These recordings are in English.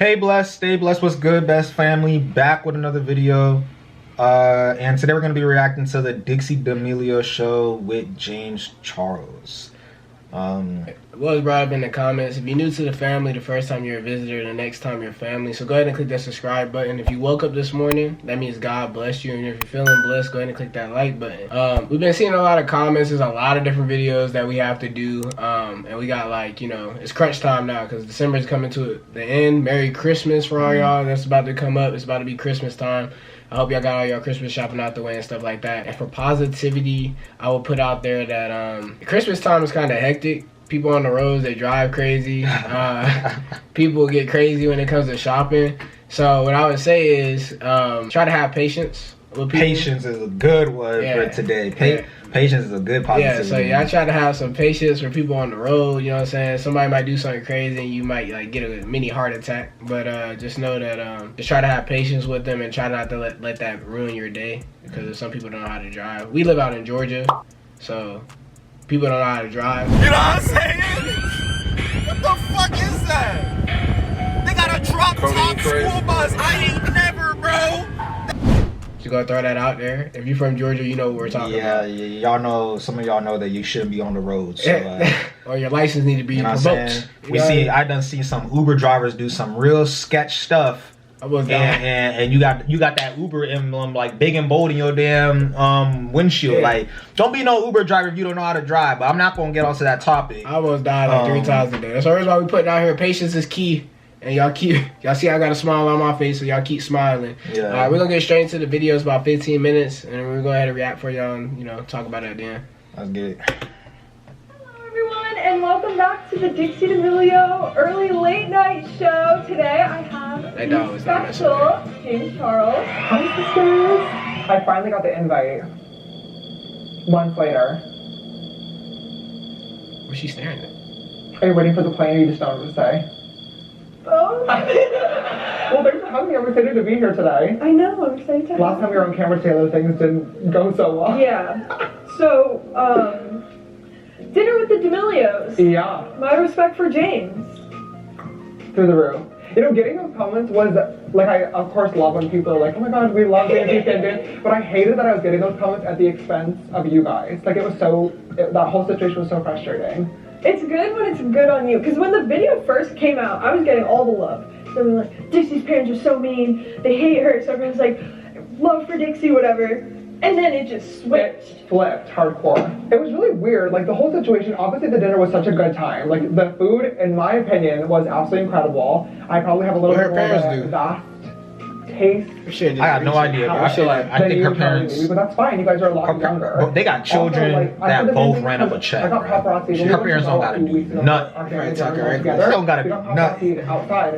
Hey, blessed, stay blessed. What's good, best family? Back with another video. And today we're going to be reacting to the Dixie D'Amelio show with James Charles. Was brought up in the comments. If you're new to the family, the first time you're a visitor, the next time you're a family. So go ahead and click that subscribe button. If you woke up this morning, that means God blessed you. And if you're feeling blessed, go ahead and click that like button. We've been seeing a lot of comments. There's a lot of different videos that we have to do. And we got it's crunch time now because December's coming to the end. Merry Christmas for all y'all. That's about to come up. It's about to be Christmas time. I hope y'all got all your Christmas shopping out the way and stuff like that. And for positivity, I will put out there that Christmas time is kind of hectic. People on the roads, they drive crazy. People get crazy when it comes to shopping. So what I would say is try to have patience with people. Patience is a good word for today. Patience is a good positivity. Yeah, so I try to have some patience for people on the road. You know what I'm saying? Somebody might do something crazy and you might get a mini heart attack. But just know that just try to have patience with them and try not to let that ruin your day. Because some people don't know how to drive. We live out in Georgia, so people don't know how to drive. You know what I'm saying? What the fuck is that? They got a drop top school bus. I ain't never, bro. Just gonna throw that out there. If you're from Georgia, you know what we're talking about. Yeah, y'all know. Some of y'all know that you shouldn't be on the road. So, or your license need to be revoked. I done seen some Uber drivers do some real sketch stuff. And you got that Uber emblem big and bold in your damn windshield. Yeah. Don't be no Uber driver if you don't know how to drive. But I'm not gonna get onto that topic. I almost died 3 times today. That's the reason why we putting out here. Patience is key. And y'all see I got a smile on my face, so y'all keep smiling. Yeah. Alright, we're gonna get straight into the video. It's about 15 minutes, and we're gonna go ahead and react for y'all and talk about it at the end. Let's get it. Hello everyone, and welcome back to the Dixie D'Amelio early late night show. Today I have the special James Charles. Hi sisters! I finally got the invite. Months later. What's she staring at? Are you waiting for the plane or you just don't know what to say? Oh. Well, thanks for having me. I'm excited to be here today. I know, I'm excited to Last time we were on camera, Taylor, things didn't go so well. Yeah. So, dinner with the D'Amelios. Yeah. My respect for James. Through the roof. Getting those comments was, I of course love when people are like, oh my god, we love James, he's but I hated that I was getting those comments at the expense of you guys. It was that whole situation was so frustrating. It's good when it's good on you, because when the video first came out, I was getting all the love. So everyone was like, Dixie's parents are so mean, they hate her, so everyone's like, love for Dixie, whatever. And then it just switched. It flipped hardcore. It was really weird, the whole situation, obviously the dinner was such a good time. The food, in my opinion, was absolutely incredible. I probably have a little bit more of a vast taste. I got no idea, bro. I think her parents. But that's fine. You guys are a lot younger. But they got children that both ran up a check. Bro. Her parents don't gotta do nothing. They don't gotta do nothing. Outside,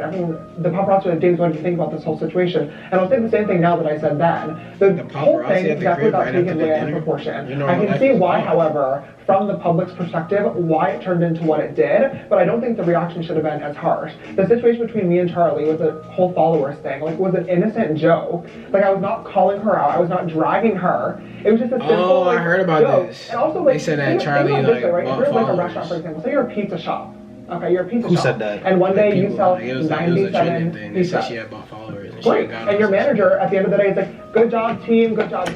the paparazzi and James, what do you think about this whole situation? And I'll say the same thing now that I said then. The whole thing definitely got taken way out of proportion. I can see why, however, from the public's perspective, why it turned into what it did, but I don't think the reaction should have been as harsh. The situation between me and Charlie with the whole followers thing, was an innocent joke. I was not calling her out, I was not dragging her. It was just a simple I heard about joke. this. And also, they said that Charlie right? If you're a restaurant, for example, say you're a pizza shop. Okay, you're a pizza shop. Who said that? And one day you sell 97 pizzas. She had bought followers. Great. And your manager at the end of the day is like, good job team, good job.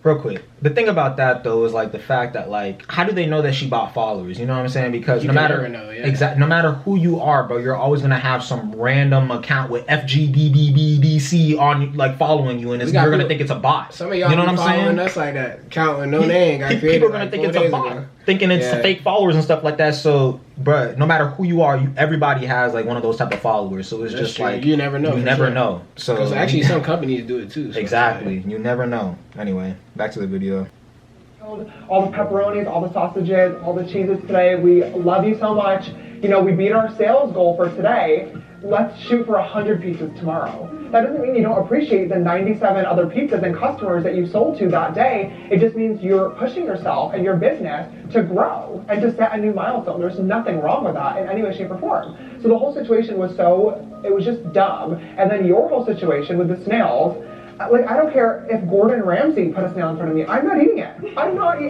Real quick, the thing about that though is the fact that how do they know that she bought followers? You know what I'm saying? Because no matter no matter who you are, bro, you're always gonna have some random account with FGBBBDC on following you, and you're gonna think it's a bot. Some of y'all, you know what I'm saying? That's like that account with no name got created. People are gonna think it's a bot, thinking it's fake followers and stuff like that. So, bro, no matter who you are, everybody has one of those type of followers. So it's just you never know. You never know. So because actually some companies do it too. So exactly, you never know. Anyway, back to the video. All the pepperonis, all the sausages, all the cheeses today. We love you so much. We beat our sales goal for today. Let's shoot for 100 pieces tomorrow. That doesn't mean you don't appreciate the 97 other pizzas and customers that you sold to that day. It just means you're pushing yourself and your business to grow and to set a new milestone. There's nothing wrong with that in any way, shape, or form. So the whole situation was it was just dumb. And then your whole situation with the snails, like, I don't care if Gordon Ramsay put a snail in front of me. I'm not eating it. I'm not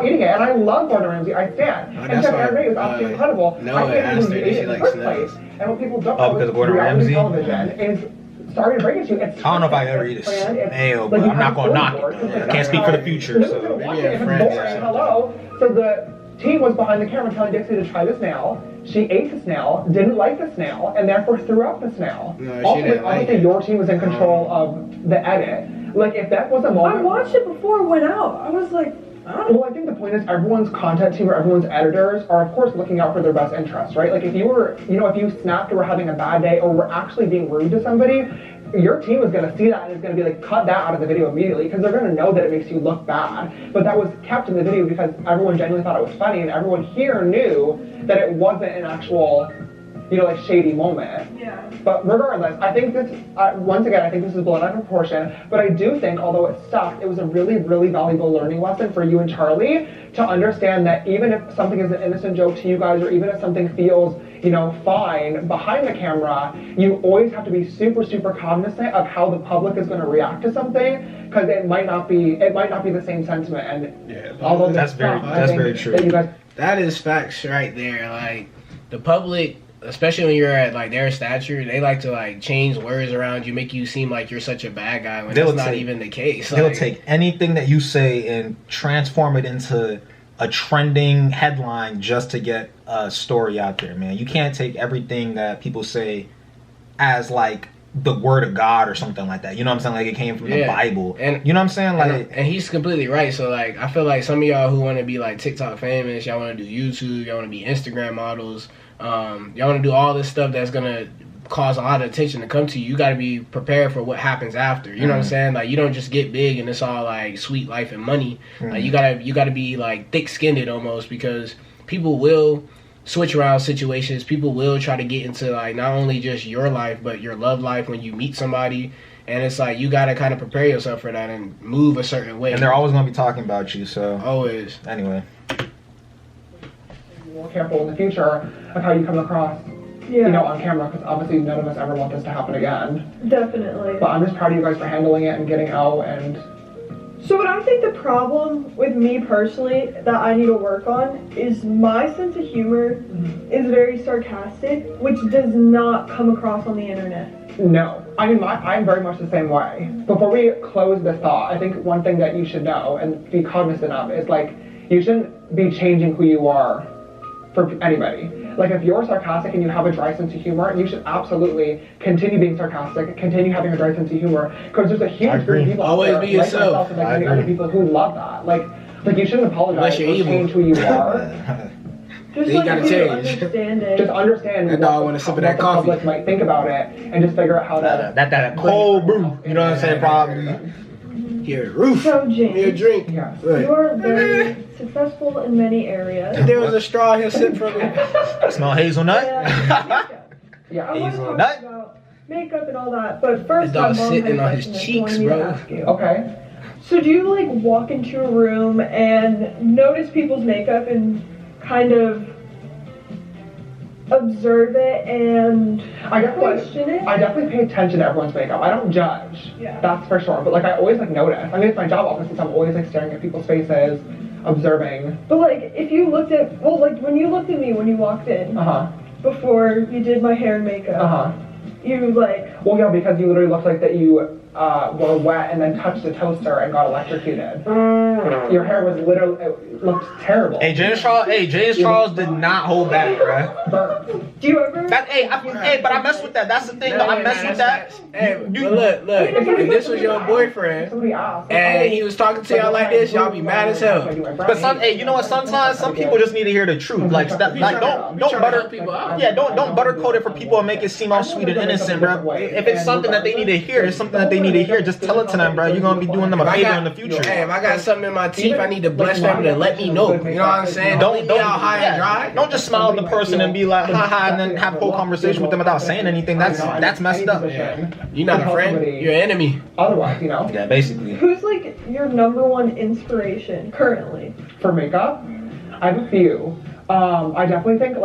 eating it. And I love Gordon Ramsay. I stand. And Chef Aaron May is absolutely incredible. No, I can't even eat it in the first snails. place. And what people don't know because is of Gordon reality Ramsay? television is, sorry to break it to you, it's I don't know if I ever eat a snail, but I'm not gonna knock it. I can't speak for the future, so. Hello. So the team was behind the camera telling Dixie to try the snail. She ate the snail, didn't like the snail, and therefore threw out the snail. No, Ultimately, obviously, your team was in control of the edit. Like, if that was a moment... I watched it before it went out. I was like, well, I think the point is everyone's content team or everyone's editors are, of course, looking out for their best interests, right? Like, if you were, you know, if you snapped or were having a bad day or were actually being rude to somebody, your team is going to see that and is going to be like, cut that out of the video immediately because they're going to know that it makes you look bad. But that was kept in the video because everyone genuinely thought it was funny and everyone here knew that it wasn't an actual, you know, like shady moment. yeah. But regardless, I think this, once again, I think this is blown out of proportion, but I do think, although it sucked, it was a really, really valuable learning lesson for you and Charlie to understand that even if something is an innocent joke to you guys, or even if something feels, you know, fine behind the camera, you always have to be super, super cognizant of how the public is going to react to something, because it might not be the same sentiment. And yeah, although that's very true. That is facts right there. Like, the public, especially when you're at like their stature, they like to like change words around you, make you seem like you're such a bad guy when that's not even the case. They'll take anything that you say and transform it into a trending headline just to get a story out there, man. You can't take everything that people say as like the word of God or something like that. You know what I'm saying? Like it came from the Bible. And you know what I'm saying? Like, and he's completely right. So like, I feel like some of y'all who want to be like TikTok famous, y'all want to do YouTube, y'all want to be Instagram models, y'all want to do all this stuff that's gonna cause a lot of attention to come to you. You got to be prepared for what happens after. You know what I'm saying? Like, you don't just get big and it's all like sweet life and money. Like, you gotta be like thick-skinned almost, because people will switch around situations. People will try to get into like not only just your life but your love life when you meet somebody. And it's like, you gotta kind of prepare yourself for that and move a certain way. And they're always gonna be talking about you. So always. Anyway, be more careful in the future of how you come across. You know, on camera, because obviously none of us ever want this to happen again. Definitely. But I'm just proud of you guys for handling it and getting out. And so what I think the problem with me personally that I need to work on is my sense of humor is very sarcastic, which does not come across on the internet. No. I mean, I'm very much the same way. Before we close this thought, I think one thing that you should know and be cognizant of is, like, you shouldn't be changing who you are for anybody. Like, if you're sarcastic and you have a dry sense of humor, you should absolutely continue being sarcastic, continue having a dry sense of humor, because there's a huge group of people always be yourself. Like many other people who love that. Like you shouldn't apologize or change who you are. Just you like gotta change. Just understand what the public might think about it, and just figure out how that cold brew. You know what I'm saying? Probably. Here, roof. So, James, here, drink. Yes. You are very successful in many areas. If there was a straw, he'll sip from it. Smell hazelnut? Yeah. I want to talk about makeup and all that, but first, the dog's sitting on his cheeks, bro. Okay. So do you like walk into a room and notice people's makeup and kind of observe it and question it? I definitely pay attention to everyone's makeup. I don't judge. Yeah. That's for sure. But like, I always like notice. I mean, it's my job, obviously, so I'm always like staring at people's faces, observing. But like, if you looked at, well, like when you looked at me when you walked in, before you did my hair and makeup, you like. Well, yeah, because you literally looked like that you were wet and then touched the toaster and got electrocuted. Your hair was literally, it looked terrible. Hey, James Charles did not hold back, bro. Do you ever? But I mess with that. That's the thing. I mess with that. Hey, but look. If this was your boyfriend and he was talking to y'all like this, y'all be mad as hell. But you know what? Sometimes some people just need to hear the truth. Like don't butter people out. Yeah, don't buttercoat it for people and make it seem all sweet and innocent, bro. If it's something that they need to hear, it's something that they need to hear. Just tell it to them, bro. You're gonna be doing them a favor in the future. Hey, if I got something in my teeth, I need the blessed family to let me know. You know what I'm saying? Don't leave me out high and dry. Don't just smile at the person and be like, ha, and then have a whole conversation with them without saying anything. That's messed up. You're not a friend. You're an enemy. Otherwise, you know. Yeah, basically. Who's like your #1 inspiration currently? For makeup, I have a few. I definitely think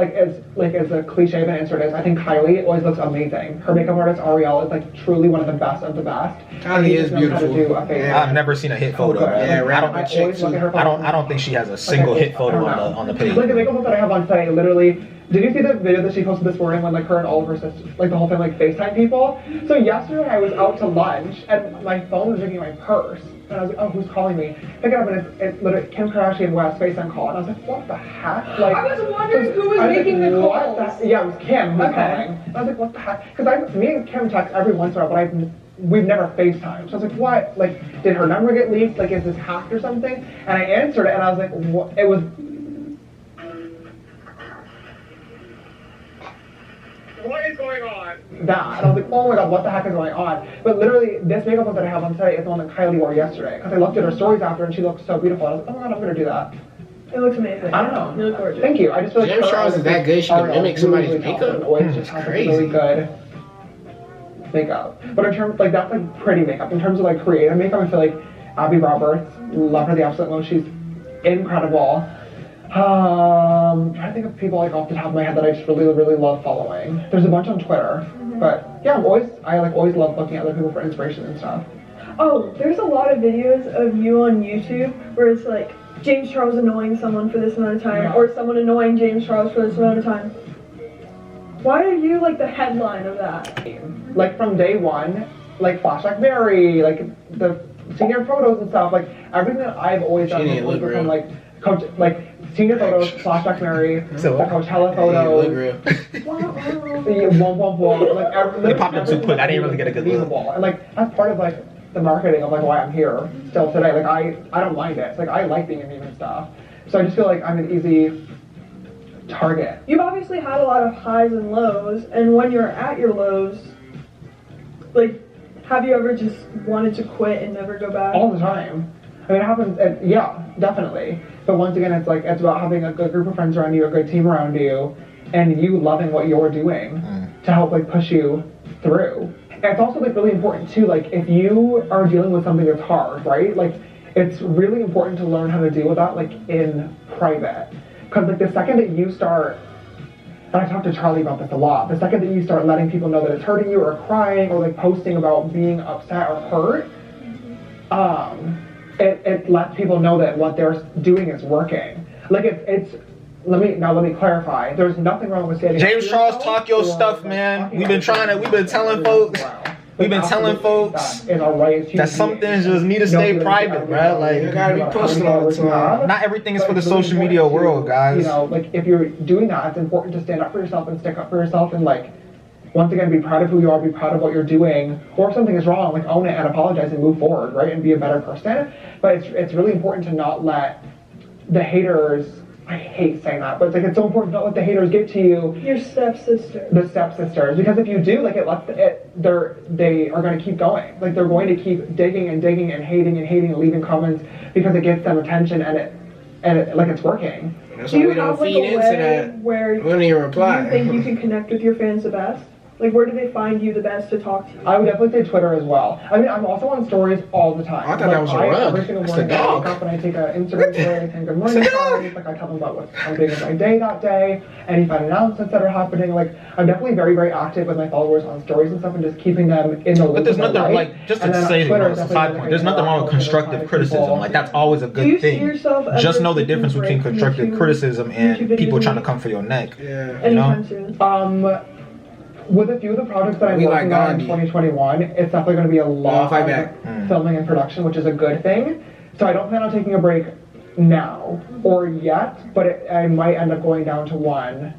as a cliche of an answer it is, I think Kylie always looks amazing. Her makeup artist Ariel is like truly one of the best of the best. Kylie is beautiful. I've never seen a hit photo. I don't think she has a single hit photo on the page. Like the makeup look that I have on site, literally. Did you see the video that she posted this morning when like her and all of her sisters, like the whole family, like FaceTime people? So yesterday I was out to lunch and my phone was ringing in my purse. And I was like, oh, who's calling me? Pick it up and it's literally Kim Kardashian West FaceTime call. And I was like, what the heck? Like, I was wondering who was making the calls. Yeah, it was Kim who was calling. And I was like, what the heck? Because me and Kim text every once in a while, but we've never FaceTimed. So I was like, what? Like, did her number get leaked? Like, is this hacked or something? And I answered it and I was like, what? It was... What is going on? That. And I was like, oh my god, what the heck is going on? But literally, this makeup look that I have on site is the one that Kylie wore yesterday. Because I looked at her stories after and she looked so beautiful. I was like, oh my god, I'm going to do that. It looks amazing. I don't know. You look gorgeous. Thank you. I just feel like Jamescharles is that good. She can mimic somebody's makeup. It's crazy. Really good makeup. But in terms, like, that's like pretty makeup. In terms of like creative makeup, I feel like Abby Roberts, love her the absolute most. She's incredible. I'm trying to think of people like off the top of my head that I just really, really love following. There's a bunch on Twitter, but yeah, I always love looking at other people for inspiration and stuff. Oh, there's a lot of videos of you on YouTube where it's like James Charles annoying someone for this amount of time, or someone annoying James Charles for this amount of time. Why are you like the headline of that? Like from day one, like Flashback Mary, like the senior photos and stuff, like everything that I've always done from like coach, like senior photos, Flashback Mary, the Coachella photos. They popped up too quick. I didn't really get a good look. And like that's part of like the marketing of like why I'm here still today. Like I don't mind it. It's like I like being in meme and stuff. So I just feel like I'm an easy target. You've obviously had a lot of highs and lows, and when you're at your lows, like, have you ever just wanted to quit and never go back? All the time. I mean, it happens, yeah, definitely. But once again, it's like, it's about having a good group of friends around you, a good team around you, and you loving what you're doing to help, like, push you through. And it's also, like, really important, too, like, if you are dealing with something that's hard, right? Like, it's really important to learn how to deal with that, like, in private. Because, like, the second that you start, and I talk to Charlie about this a lot, the second that you start letting people know that it's hurting you, or crying, or, like, posting about being upset or hurt, it lets people know that what they're doing is working. Like, let me clarify. There's nothing wrong with saying Jamescharles, talk your stuff, man. We've been telling folks that some things just need to stay private, bro. Like, you gotta be posting all the time. Not everything is for the social media world, guys. You know, like, if you're doing that, it's important to stand up for yourself and stick up for yourself and, like, once again, be proud of who you are, be proud of what you're doing, or if something is wrong, like, own it and apologize and move forward, right, and be a better person. But it's really important to not let the haters, I hate saying that, but it's like, it's so important to not let the haters get to you. Your stepsisters. The stepsisters, because if you do, like, they are going to keep going. Like, they're going to keep digging and digging and hating and leaving comments because it gets them attention and it like, it's working. That's why we don't feed into that. Where we don't even reply. You think you can connect with your fans the best? Like, where do they find you the best to talk to you? I would definitely say Twitter as well. I mean, I'm also on stories all the time. I thought that was a rug. Every single morning I wake up and I take an Instagram story and say good morning stories. Like, I tell them about how big is my day that day, any fun announcements that are happening. Like, I'm definitely very, very active with my followers on stories and stuff and just keeping them in the loop. But there's nothing, like, just to say, as a side point, there's nothing wrong with constructive criticism. Like, that's always a good thing. Just know the difference between constructive criticism and people trying to come for your neck. Yeah. You know? With a few of the projects that I'm working on in 2021, it's definitely going to be a lot of filming and production, which is a good thing. So I don't plan on taking a break now or yet, but I might end up going down to one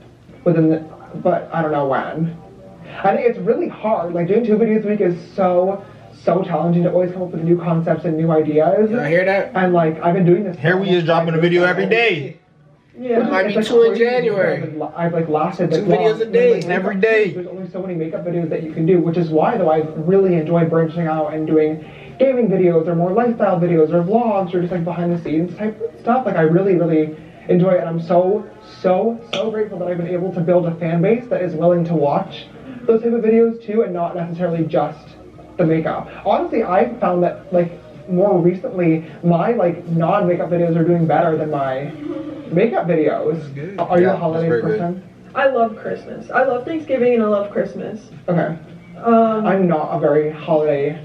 but I don't know when. I think it's really hard. Like, doing 2 videos a week is so challenging to always come up with new concepts and new ideas. I hear that. And like, I've been doing this. Here we is dropping a video every day. Yeah, it might be 2 in January. I've like lasted 2 videos a day, every day. There's only so many makeup videos that you can do, which is why though I've really enjoyed branching out and doing gaming videos or more lifestyle videos or vlogs or just like behind the scenes type stuff. Like, I really, really enjoy it, and I'm so grateful that I've been able to build a fan base that is willing to watch those type of videos too, and not necessarily just the makeup. Honestly, I've found that, like, more recently, my like non-makeup videos are doing better than my makeup videos. Are you a holiday person? Good. I love Christmas. I love Thanksgiving and I love Christmas. Okay. I'm not a very holiday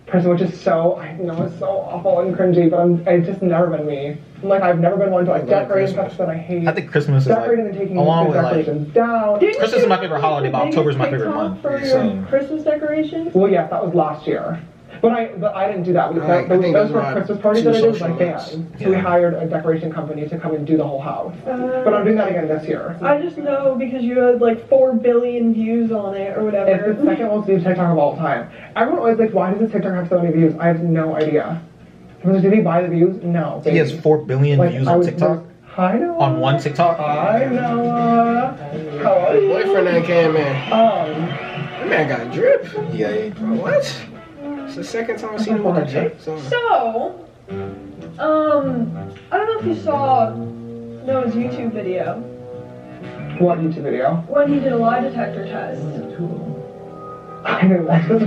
person, which is so, I know it's so awful and cringy, but it's just never been me. Like, I've never been one to like decorating stuff that I hate. I think Christmas is decorating and taking the decorations down. Christmas is my favorite holiday, but October is my favorite month. For your Christmas decorations? Well, yes, that was last year. But I didn't do that. Those were Christmas parties that I did with my fans. So we hired a decoration company to come and do the whole house. But I'm doing that again this year. I just know because you had like 4 billion views on it or whatever. It's the second most viewed TikTok of all time. Everyone always like, why does this TikTok have so many views? I have no idea. Did he buy the views? No. He has 4 billion views on TikTok. Hi, Noah. On one TikTok? Hi, Noah. How are you? Boyfriend that came in. That man got drip. Yeah. What? It's the second time I've seen him with a drip. So, I don't know if you saw Noah's YouTube video. What YouTube video? When he did a lie detector test. I didn't watch this.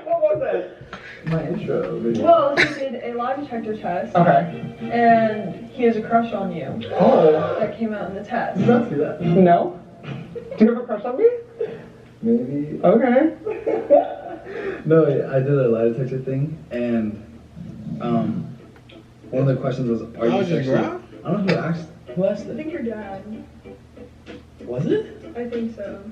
What was it? My intro video. Well, he did a lie detector test. Okay. And he has a crush on you. Oh. That came out in the test. Did not see that. No? Do you have a crush on me? Maybe. Okay. No, I did a lie detector thing, and one of the questions was, "Are you sexually?" I don't know who asked I it. think your dad. Was it? I think so.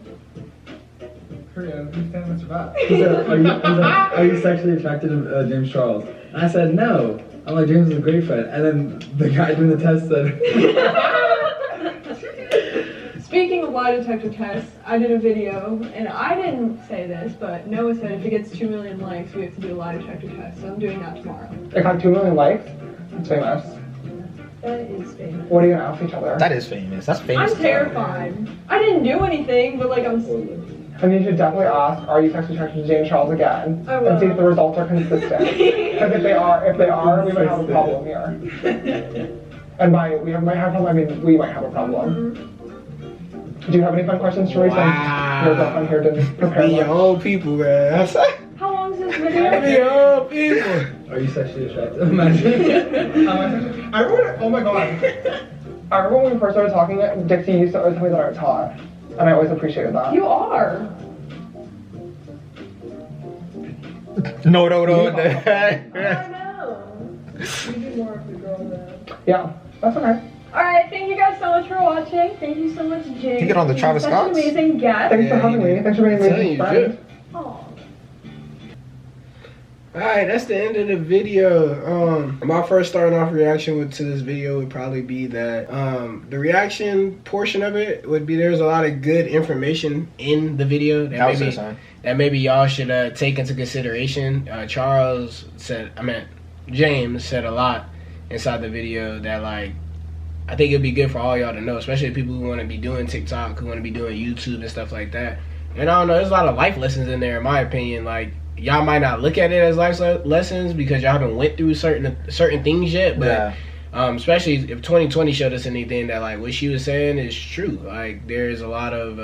He said, "Are you sexually attracted to James Charles?" And I said, "No." I'm like, "James is a great friend," and then the guy doing the test said. Speaking of lie detector tests, I did a video, and I didn't say this, but Noah said if it gets 2 million likes, we have to do a lie detector test. So I'm doing that tomorrow. It got 2 million likes? That's famous. That is famous. What are you gonna ask each other? That is famous. That's famous. I'm terrified. I didn't do anything, but like I'm. And you should definitely ask, are you sexually attracted to James Charles again? I will. And see if the results are consistent. Because if they are, we might have a problem here. And by we might have a problem, I mean we might have a problem. Mm-hmm. Do you have any fun questions, Teresa? Wow. Your girlfriend here didn't prepare Be your own people, man. How long is this video? Be your own people. Are you sexually attracted? Imagine. I remember, oh my god. I remember when we first started talking, Dixie used to always tell me that I was hot. And I always appreciated that. You are. No. I know. You do more of the girl though. Yeah, that's okay. Alright, thank you guys so much for watching. Thank you so much, James. You get on the Travis Such Scott's? an amazing guest. Thanks for having me. Thanks for being amazing friend. Aw. Alright, that's the end of the video. My first starting off reaction to this video would probably be that the reaction portion of it would be there's a lot of good information in the video that maybe y'all should take into consideration. James said a lot inside the video that like I think it'd be good for all y'all to know, especially people who want to be doing TikTok, who want to be doing YouTube and stuff like that. And I don't know, there's a lot of life lessons in there in my opinion. Like y'all might not look at it as life lessons because y'all haven't went through certain things yet, but especially if 2020 showed us anything that like what she was saying is true. Like there's a lot of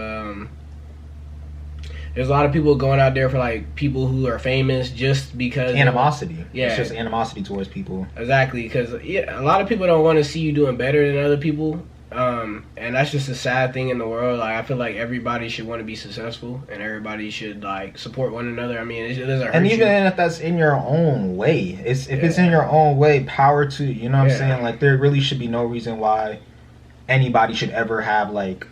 people going out there for like people who are famous just because animosity. Yeah, it's just animosity towards people. Exactly, because a lot of people don't want to see you doing better than other people. And that's just a sad thing in the world. Like I feel like everybody should want to be successful, and everybody should like support one another. I mean, it doesn't hurt and even you. if that's in your own way, it's in your own way, power to you. Know what I'm saying? Like there really should be no reason why anybody should ever have like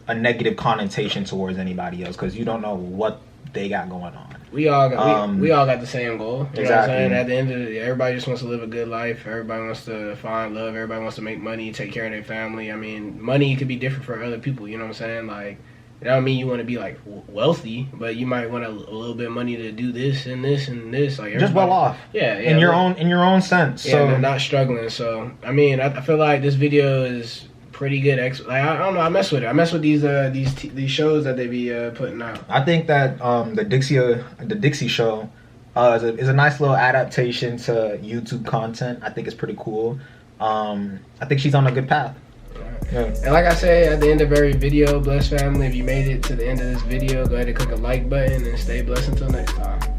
a negative connotation towards anybody else because you don't know what they got going on. We all got the same goal. You know what I'm saying? Exactly. At the end of the day, everybody just wants to live a good life. Everybody wants to find love. Everybody wants to make money, take care of their family. I mean, money could be different for other people. You know what I'm saying? Like, that don't mean you want to be like wealthy, but you might want a little bit of money to do this and this and this. Like just well off. Yeah. In your own sense. Yeah, so they're not struggling. So I mean, I feel like this video is pretty good. I don't know. I mess with it. I mess with these shows that they be putting out. I think that the Dixie show is a nice little adaptation to YouTube content. I think it's pretty cool. I think she's on a good path. Yeah. And like I say at the end of every video, blessed family, if you made it to the end of this video, go ahead and click a like button and stay blessed until next time.